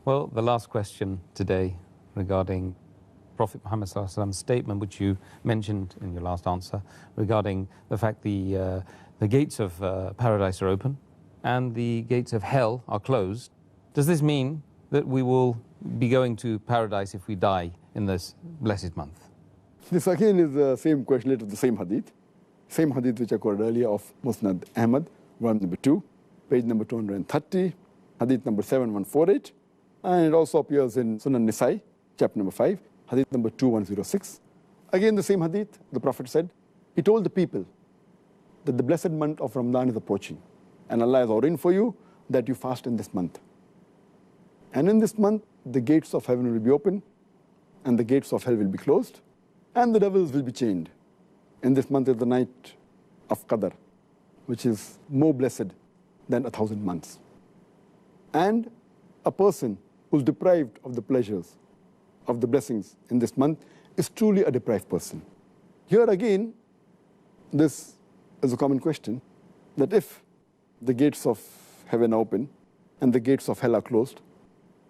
Well, the last question today regarding Prophet Muhammad ﷺ's statement, which you mentioned in your last answer, regarding the fact the gates of paradise are open and the gates of hell are closed. Does this mean that we will be going to paradise if we die in this blessed month? This again is the same question related to the same hadith which I quoted earlier of Musnad Ahmad, volume number 2, page number 230, hadith number 7148, and it also appears in Sunan Nisai, chapter number 5, hadith number 2106. Again the same hadith, the Prophet said, he told the people that the blessed month of Ramadan is approaching, and Allah has ordained for you that you fast in this month. And in this month, the gates of heaven will be open, and the gates of hell will be closed, and the devils will be chained. In this month is the night of Qadr, which is more blessed than 1,000 months. And a person who's deprived of the pleasures, of the blessings in this month, is truly a deprived person. Here again, this is a common question, that if the gates of heaven are open and the gates of hell are closed,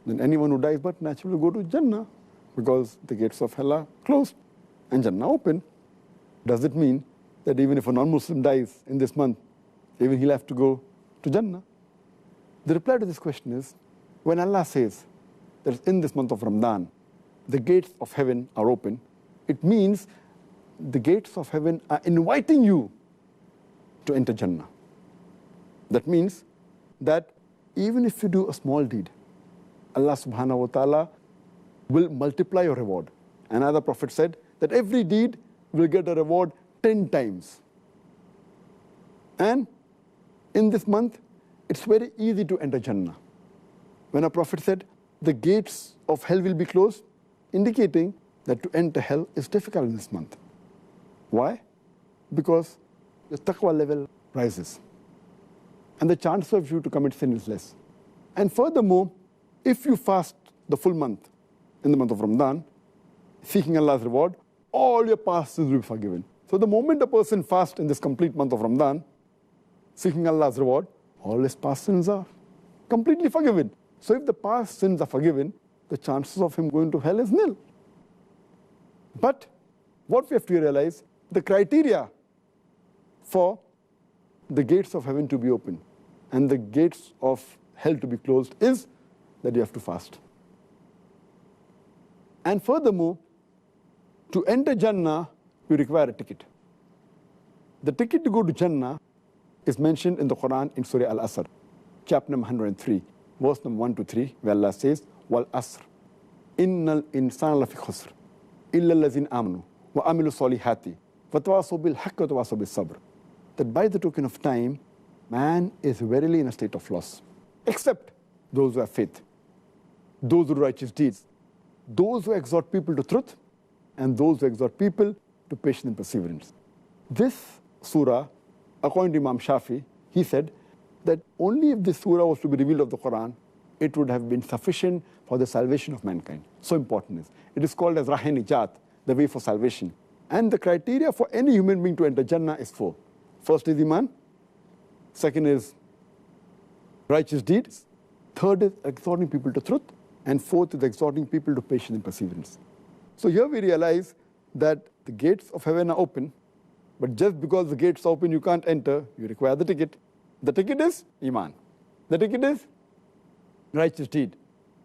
then anyone who dies but naturally will go to Jannah, because the gates of hell are closed and Jannah open. Does it mean that even if a non-Muslim dies in this month, even he'll have to go to Jannah? The reply to this question is, when Allah says that in this month of Ramadan, the gates of heaven are open, it means the gates of heaven are inviting you to enter Jannah. That means that even if you do a small deed, Allah subhanahu wa ta'ala will multiply your reward. Another Prophet said that every deed will get a reward 10 times. And in this month, it's very easy to enter Jannah. When a Prophet said the gates of hell will be closed, indicating that to enter hell is difficult in this month. Why? Because the taqwa level rises, and the chance of you to commit sin is less. And furthermore, if you fast the full month, in the month of Ramadan, seeking Allah's reward, all your past sins will be forgiven. So the moment a person fasts in this complete month of Ramadan, seeking Allah's reward, all his past sins are completely forgiven. So if the past sins are forgiven, the chances of him going to hell is nil. But what we have to realize, the criteria for the gates of heaven to be open and the gates of hell to be closed is that you have to fast. And furthermore, to enter Jannah, you require a ticket. The ticket to go to Jannah is mentioned in the Quran in Surah Al-Asr, chapter number 103, verse number 1 to 3, where Allah says, Wal Asr, Innal insana lafi khusr, illa allazina amanu, wa amilu salihati, wa tawasaw bil haqqi wa tawasaw bis sabr. That by the token of time, man is verily in a state of loss, except those who have faith, those who do righteous deeds, those who exhort people to truth, and those who exhort people to patience and perseverance. This surah, according to Imam Shafi, he said that only if this surah was to be revealed of the Quran, it would have been sufficient for the salvation of mankind. So important is. It is called as Rahe-Nijat, the way for salvation. And the criteria for any human being to enter Jannah is 4. First is Iman. Second is righteous deeds. Third is exhorting people to truth. And fourth is exhorting people to patience and perseverance. So here we realize that the gates of heaven are open, but just because the gates are open, you can't enter, you require the ticket. The ticket is Iman. The ticket is righteous deed.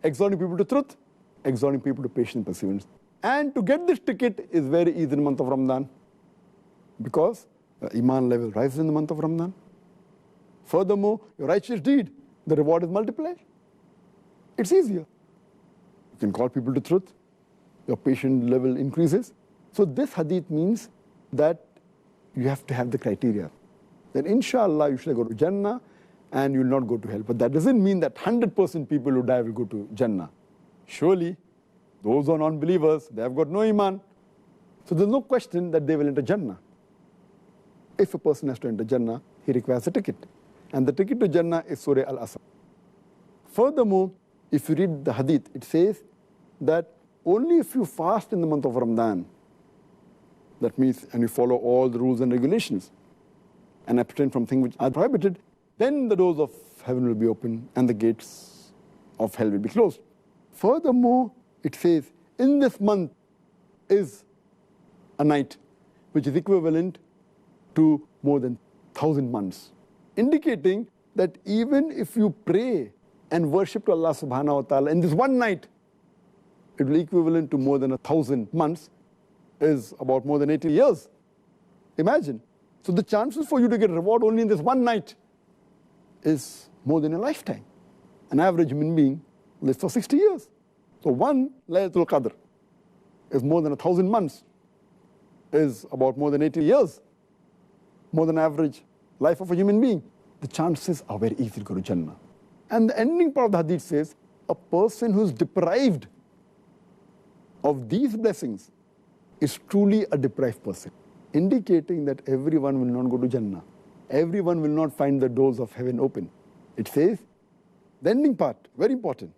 Exhorting people to truth, exhorting people to patience and perseverance. And to get this ticket is very easy in the month of Ramadan, because the Iman level rises in the month of Ramadan. Furthermore, your righteous deed, the reward is multiplied. It's easier. You can call people to truth. Your patient level increases. So this hadith means that you have to have the criteria. Then inshallah you should go to Jannah and you will not go to hell. But that doesn't mean that 100% people who die will go to Jannah. Surely, those who are non-believers, they have got no Iman. So there's no question that they will enter Jannah. If a person has to enter Jannah, he requires a ticket. And the ticket to Jannah is Surah Al-Asr. Furthermore, if you read the hadith, it says that only if you fast in the month of Ramadan, that means, and you follow all the rules and regulations, and abstain from things which are prohibited, then the doors of heaven will be open and the gates of hell will be closed. furthermore, it says, in this month is a night, which is equivalent to more than 1,000 months, indicating that even if you pray and worship to Allah subhanahu wa ta'ala in this one night, it will be equivalent to more than 1,000 months, is about more than 80 years. Imagine. So the chances for you to get reward only in this one night is more than a lifetime. An average human being lives for 60 years. So one Laylatul Qadr is more than 1,000 months, is about more than 80 years, more than average life of a human being. The chances are very easy to go to Jannah. And the ending part of the hadith says, a person who's deprived of these blessings is truly a deprived person, indicating that everyone will not go to Jannah. Everyone will not find the doors of heaven open. It says, the ending part, very important,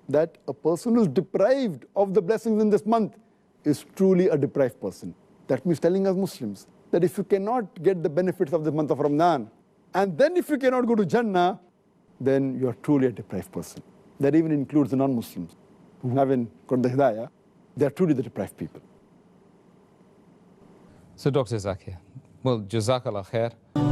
that a person who's deprived of the blessings in this month is truly a deprived person. That means telling us Muslims that if you cannot get the benefits of the month of Ramadan, and then if you cannot go to Jannah, then you are truly a deprived person. That even includes the non-Muslims who haven't got the Hidayah. They are truly the deprived people. So Dr. Zakir, well, Jazakallah khair.